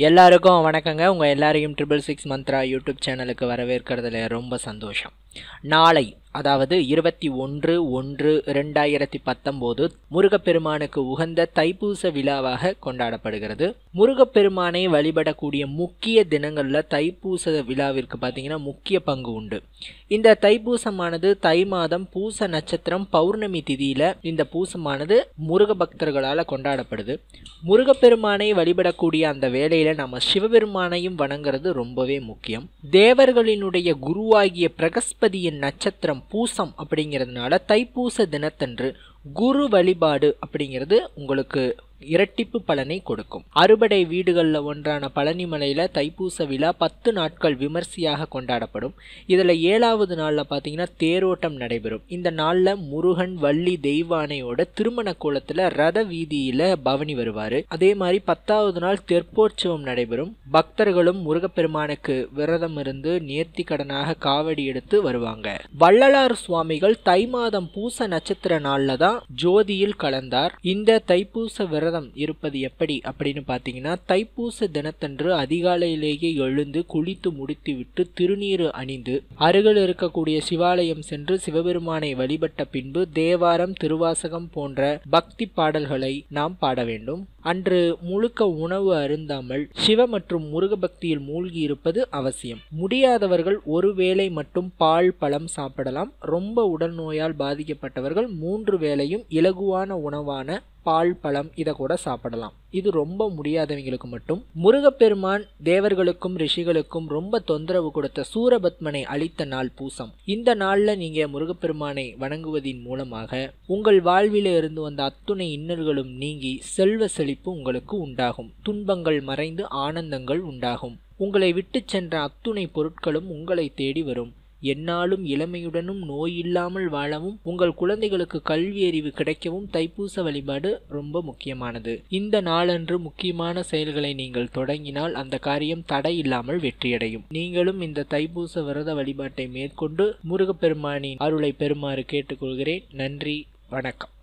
எல்லாருக்கும் வணக்கங்க. உங்கள் எல்லாரையும் 666 மந்த்ரா யூடியூப் சேனலுக்கு வரவேற்கிறதுல ரொம்ப சந்தோஷம். நாளை அதாவது 21/1/2019 முருகப்பெருமானுக்கு உகந்த தைப்பூச விழாவாக கொண்டாடப்படுகிறது. முருகப்பெருமானை வழிபடக்கூடிய முக்கிய தினங்களில் தைப்பூச விழாவிற்கு பார்த்தீங்கன்னா முக்கிய பங்கு உண்டு. இந்த தைப்பூசமானது தை மாதம் பூச நட்சத்திரம் பௌர்ணமி திதியில் இந்த பூசமானது முருக பக்தர்களால் கொண்டாடப்படுது. முருகப்பெருமானை வழிபடக்கூடிய அந்த வேளையில் நம்ம சிவபெருமானையும் வணங்குறது ரொம்பவே முக்கியம். தேவர்களினுடைய குருவாகிய பிரகஸ்பதியின் நட்சத்திரம் பூசம் அப்படிங்கிறதுனால தைப்பூச தினத்தன்று குரு வழிபாடு அப்படிங்கிறது உங்களுக்கு இரட்டிப்பு பலனை கொடுக்கும். அறுபடை வீடுகளில் ஒன்றான பழனிமலையில் தைப்பூச விழா 10 நாட்கள் விமர்சையாக கொண்டாடப்படும். இதில் 7வது நாளில் பார்த்தீங்கன்னா தேரோட்டம் நடைபெறும். இந்த நாளில் முருகன் வள்ளி தெய்வானையோட திருமண கோலத்தில் ரத வீதியில் பவனி வருவார். அதே மாதிரி 10வது நாள் தெற்போற்சவம் நடைபெறும். பக்தர்களும் முருகப்பெருமானுக்கு விரதம் இருந்து நேர்த்தி கடனாக காவடி எடுத்து வருவாங்க. வள்ளலார் சுவாமிகள் தை மாதம் பூச நட்சத்திர நாளில் தான் ஜோதியில் கலந்தார். இந்த தைப்பூச விரதம் இருப்பது எப்படி அப்படின்னு பார்த்தீங்கன்னா, தைப்பூச தினத்தன்று அதிகாலையிலேயே எழுந்து குளித்து முடித்துவிட்டு திருநீறு அணிந்து அருகில் இருக்கக்கூடிய சிவாலயம் சென்று சிவபெருமானை வழிபட்ட பின்பு தேவாரம், திருவாசகம் போன்ற பக்தி பாடல்களை நாம் பாட வேண்டும். அன்று முழுக்க உணவு அருந்தாமல் சிவ மற்றும் முருக பக்தியில் மூழ்கி இருப்பது அவசியம். முடியாதவர்கள் ஒருவேளை மட்டும் பால் பழம் சாப்பிடலாம். ரொம்ப உடல் நோயால் பாதிக்கப்பட்டவர்கள் 3 வேளையும் இலகுவான உணவான பால் பழம் இதை கூட சாப்பிடலாம். இது ரொம்ப முடியாதவங்களுக்கு மட்டும். முருகப்பெருமான் தேவர்களுக்கும் ரிஷிகளுக்கும் ரொம்ப தொந்தரவு கொடுத்த சூரபத்மனை அழித்த நாள் பூசம். இந்த நாளில் நீங்க முருகப்பெருமானை வணங்குவதின் மூலமாக உங்கள் வாழ்வில இருந்து வந்த அத்துணை இன்னல்களும் நீங்கி செல்வ செழிப்பு உங்களுக்கு உண்டாகும். துன்பங்கள் மறைந்து ஆனந்தங்கள் உண்டாகும். உங்களை விட்டு சென்ற அத்துணை பொருட்களும் உங்களை தேடி வரும். எந்நாளும் இளமையுடனும் நோயில்லாமல் வாழவும் உங்கள் குழந்தைகளுக்கு கல்வி அறிவு கிடைக்கவும் தைப்பூச வழிபாடு ரொம்ப முக்கியமானது. இந்த நாளன்று முக்கியமான செயல்களை நீங்கள் தொடங்கினால் அந்த காரியம் தடை இல்லாமல் வெற்றியடையும். நீங்களும் இந்த தைப்பூச விரத வழிபாட்டை மேற்கொண்டு முருகப்பெருமானின் அருளை பெறுமாறு கேட்டுக்கொள்கிறேன். நன்றி, வணக்கம்.